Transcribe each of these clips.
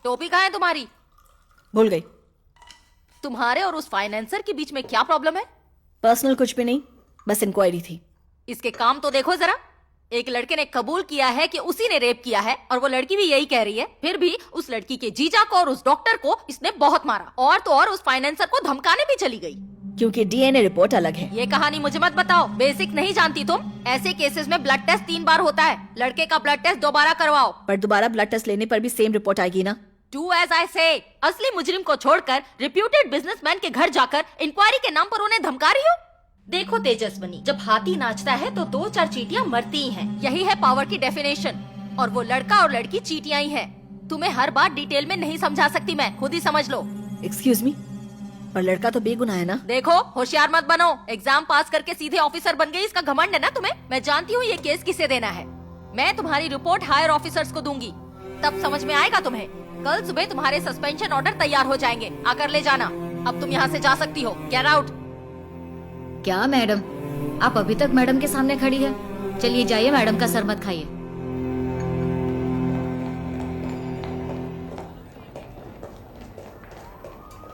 टोपी कहाँ है तुम्हारी? भूल गई। तुम्हारे और उस फाइनेंसर के बीच में क्या प्रॉब्लम है? पर्सनल कुछ भी नहीं, बस इंक्वायरी थी। इसके काम तो देखो जरा। एक लड़के ने कबूल किया है कि उसी ने रेप किया है और वो लड़की भी यही कह रही है। फिर भी उस लड़की के जीजा को और उस डॉक्टर को इसने बहुत मारा, और तो और उस फाइनेंसर को धमकाने भी चली गई। क्योंकि डीएनए रिपोर्ट अलग है। ये कहानी मुझे मत बताओ, बेसिक नहीं जानती तुम। ऐसे केसेस में ब्लड टेस्ट 3 बार होता है। लड़के का ब्लड टेस्ट दोबारा करवाओ। पर दोबारा ब्लड टेस्ट लेने पर भी सेम रिपोर्ट आएगी ना? Do as I say। असली मुजरिम को छोड़कर रिप्यूटेड बिजनेसमैन के घर जाकर इंक्वायरी के नाम पर उन्हें धमका रही हो। देखो तेजस्वनी, जब हाथी नाचता है तो 2-4 चींटियां मरती ही हैं। यही है पावर की डेफिनेशन। और वो लड़का और लड़की चींटियां ही हैं। तुम्हें हर बात डिटेल में नहीं समझा सकती मैं, खुद ही समझ लो। एक्सक्यूज मी, पर लड़का तो बेगुनाह है ना? देखो, होशियार मत बनो। एग्जाम पास करके सीधे ऑफिसर बन गई, इसका घमंड है ना तुम्हें। मैं जानती हूँ ये केस किसे देना है। मैं तुम्हारी रिपोर्ट हायर ऑफिसर्स को दूंगी, तब समझ में आएगा तुम्हें। कल सुबह तुम्हारे सस्पेंशन ऑर्डर तैयार हो जाएंगे, आकर ले जाना। अब तुम यहाँ से जा सकती हो, गेट आउट। क्या मैडम, आप अभी तक मैडम के सामने खड़ी है? चलिए जाइए, मैडम का सर मत खाइए।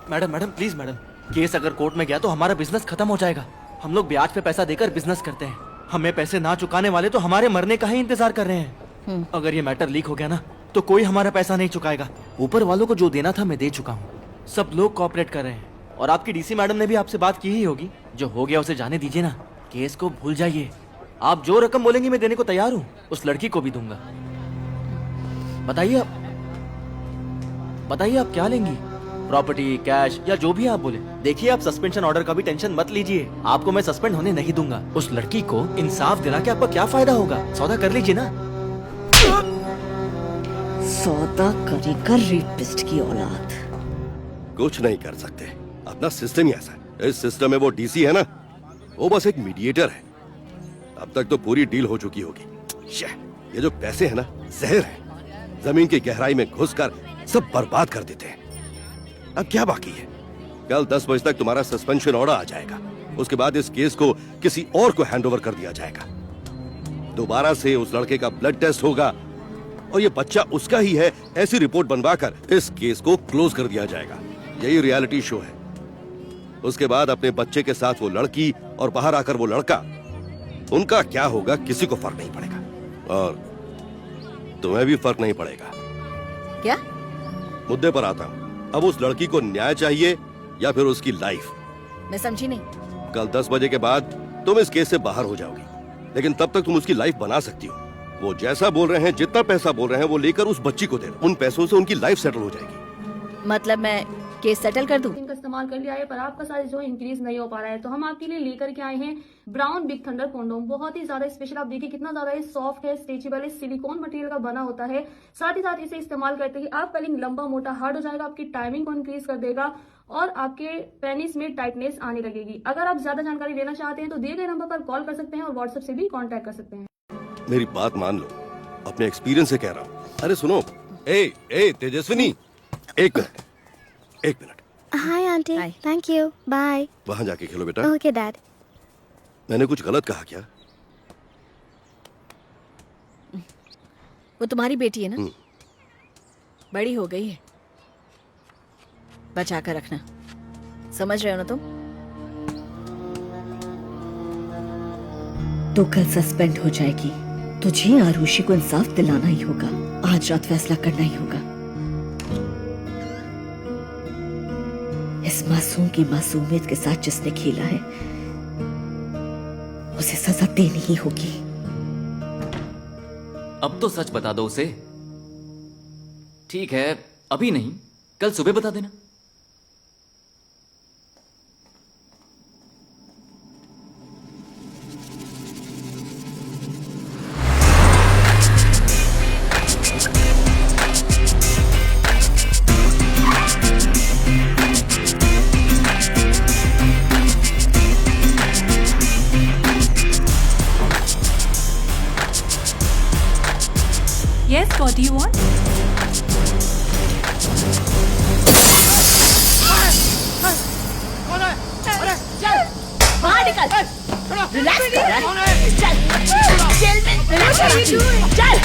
Madam madam please madam, case अगर कोर्ट में गया तो हमारा बिजनेस खत्म हो जाएगा। हम लोग ब्याज पे पैसा देकर बिजनेस करते हैं। हमें पैसे ना चुकाने वाले तो हमारे मरने का ही इंतजार कर रहे हैं। अगर ये मैटर लीक हो गया ना तो कोई हमारा पैसा नहीं चुकाएगा। ऊपर वालों को जो देना था मैं दे चुका हूँ। सब लोग कोऑपरेट कर रहे हैं और आपकी डीसी मैडम ने भी आपसे बात की ही होगी। जो हो गया उसे जाने दीजिए ना, केस को भूल जाइए। आप जो रकम बोलेंगी मैं देने को तैयार हूँ, उस लड़की को भी दूंगा। बताइए आप क्या लेंगी? प्रॉपर्टी, कैश या जो भी आप बोले। देखिए, आप सस्पेंशन ऑर्डर का भी टेंशन मत लीजिए, आपको मैं सस्पेंड होने नहीं दूंगा। उस लड़की को इंसाफ दिला के आपका क्या फायदा होगा? सौदा कर लीजिए ना। सौदा करेगा रेपिस्ट की औलाद। कुछ नहीं कर सकते, अपना सिस्टम ही ऐसा है। इस सिस्टम में वो डीसी है ना, वो बस एक मीडिएटर है। अब तक तो पूरी डील हो चुकी होगी। ये जो पैसे है ना, जहर है। जमीन की गहराई में घुसकर सब बर्बाद कर देते हैं। अब क्या बाकी है? कल 10 बजे तक तुम्हारा सस्पेंशन ऑर्डर आ जाएगा। उसके बाद इस केस को किसी और को हैंडओवर कर दिया जाएगा। दोबारा से उस लड़के का ब्लड टेस्ट होगा और ये बच्चा उसका ही है, ऐसी रिपोर्ट बनवाकर इस केस को क्लोज कर दिया जाएगा। यही रियलिटी शो है। उसके बाद अपने बच्चे के साथ वो लड़की और बाहर आकर वो लड़का, उनका क्या होगा किसी को फर्क नहीं पड़ेगा। और तुम्हें भी फर्क नहीं पड़ेगा। क्या? मुद्दे पर आता हूँ। अब उस लड़की को न्याय चाहिए या फिर उसकी लाइफ? मैं समझी नहीं। कल 10 बजे के बाद तुम इस केस से बाहर हो जाओगी, लेकिन तब तक तुम उसकी लाइफ बना सकती हो। वो जैसा बोल रहे हैं, जितना पैसा बोल रहे हैं, वो लेकर उस बच्ची को दे दो। उन पैसों से उनकी लाइफ सेटल हो जाएगी। मतलब मैं केस सेटल कर दूं? इनका इस्तेमाल कर लिया है, पर आपका साइज जो इंक्रीज नहीं हो पा रहा है, तो हम आपके लिए लेकर के आए हैं ब्राउन बिग थंडर कॉन्डोम। बहुत ही ज्यादा स्पेशल। आप देखिए कितना ज्यादा सॉफ्ट है, स्ट्रेचेबल है, सिलिकॉन मटेरियल का बना होता है। साथ ही साथ इसे इस्तेमाल करते ही आपका लिंग लंबा मोटा हार्ड हो जाएगा, आपकी टाइमिंग को इंक्रीज कर देगा और आपके पेनिस में टाइटनेस आने लगेगी। अगर आप ज्यादा जानकारी लेना चाहते हैं तो दिए गए नंबर पर कॉल कर सकते हैं और व्हाट्सएप से भी कॉन्टेक्ट कर सकते हैं। मेरी बात मान लो, अपने एक्सपीरियंस से कह रहा हूँ। अरे सुनो, ए तेजस्विनी, एक minute. Hi aunty. Thank you, bye. वहाँ जाके खेलो बेटा। Okay dad. मैंने कुछ गलत कहा क्या? वो तुम्हारी बेटी है ना? बड़ी हो गई है, बचा कर रखना। समझ रहे हो ना तुम? तो कल सस्पेंड हो जाएगी। तुझे आरुषि को इंसाफ दिलाना ही होगा। आज रात फैसला करना ही होगा। इस मासूम की मासूमियत के साथ जिसने खेला है, उसे सजा देनी ही होगी। अब तो सच बता दो उसे। ठीक है, अभी नहीं, कल सुबह बता देना। Yes, what do you want? बाहर निकल। रिलैक्स कर। चल जेल में रिलैक्स कर। चल।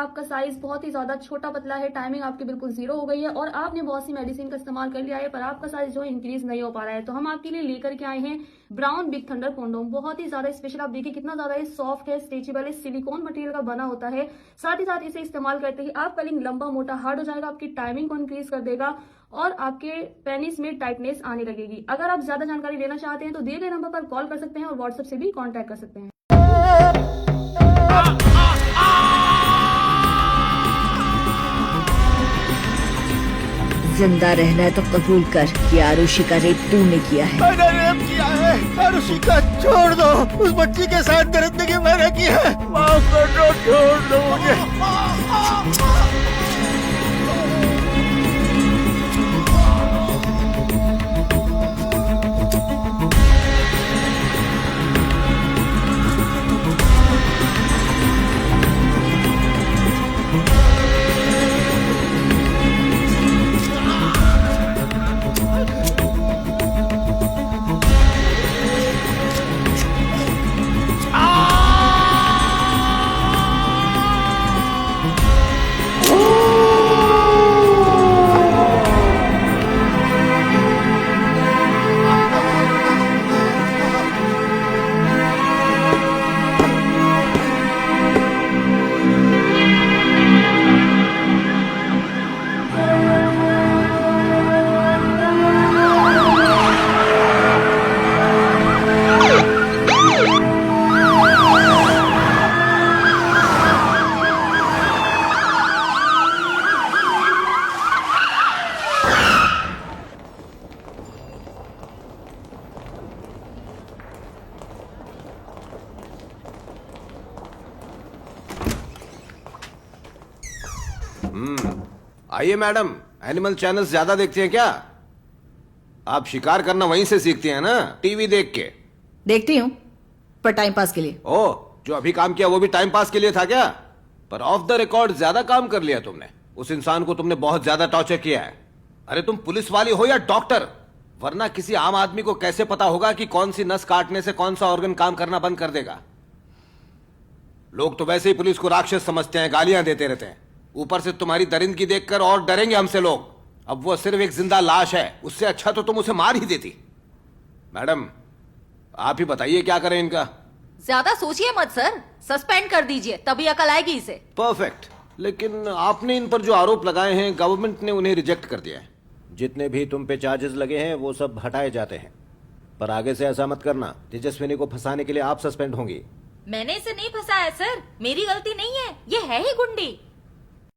आपका साइज बहुत ही ज्यादा छोटा पतला है, टाइमिंग आपकी बिल्कुल जीरो हो गई है और आपने बहुत सी मेडिसिन का इस्तेमाल कर लिया है पर आपका साइज जो है इंक्रीज नहीं हो पा रहा है। तो हम आपके लिए लेकर के आए हैं ब्राउन बिग थंडर कॉन्डोम। बहुत ही ज्यादा स्पेशल, आप देखिए कितना ज्यादा सॉफ्ट है, स्ट्रेचेबल है, सिलिकॉन मटेरियल का बना होता है। साथ ही साथ इसे इस्तेमाल करते ही आपका लिंग लंबा मोटा हार्ड हो जाएगा, आपकी टाइमिंग को इंक्रीज कर देगा और आपके पेनिस में टाइटनेस आने लगेगी। अगर आप ज्यादा जानकारी लेना चाहते हैं तो दिए गए नंबर पर कॉल कर सकते हैं और व्हाट्सएप से भी कॉन्टैक्ट कर सकते हैं। जिंदा रहना है तो कबूल कर कि आरुषि का रेप तूने किया है। मैंने रेप किया है। आरुषि का छोड़ दो, उस बच्ची के साथ दरिंदगी मैंने की है। माफ कर दो, छोड़ दो मुझे। आइए मैडम, एनिमल चैनल्स ज्यादा देखती हैं क्या? आप शिकार करना वहीं से सीखती हैं ना, टीवी देख के? देखती हूँ पर टाइम पास के लिए। ओह, जो अभी काम किया वो भी टाइम पास के लिए था क्या? पर ऑफ द रिकॉर्ड ज्यादा काम कर लिया तुमने। उस इंसान को तुमने बहुत ज्यादा टॉर्चर किया है। अरे तुम पुलिस वाली हो या डॉक्टर? वरना किसी आम आदमी को कैसे पता होगा कि कौन सी नस काटने से कौन सा ऑर्गन काम करना बंद कर देगा? लोग तो वैसे ही पुलिस को राक्षस समझते हैं, गालियां देते रहते हैं। ऊपर से तुम्हारी दरिंदगी देखकर और डरेंगे हमसे लोग। अब वो सिर्फ एक जिंदा लाश है, उससे अच्छा तो तुम उसे मार ही देती। मैडम, आप ही बताइए क्या करें इनका? ज्यादा सोचिए मत सर, सस्पेंड कर दीजिए, तभी अकल आएगी इसे। परफेक्ट। लेकिन आपने इन पर जो आरोप लगाए हैं, गवर्नमेंट ने उन्हें रिजेक्ट कर दिया है। जितने भी तुम पे चार्जेस लगे हैं वो सब हटाए जाते हैं। पर आगे से ऐसा मत करना, तेजस्विनी को फंसाने के लिए आप सस्पेंड होंगी। मैंने इसे नहीं फंसाया सर, मेरी गलती नहीं है, ये है ही गुंडी।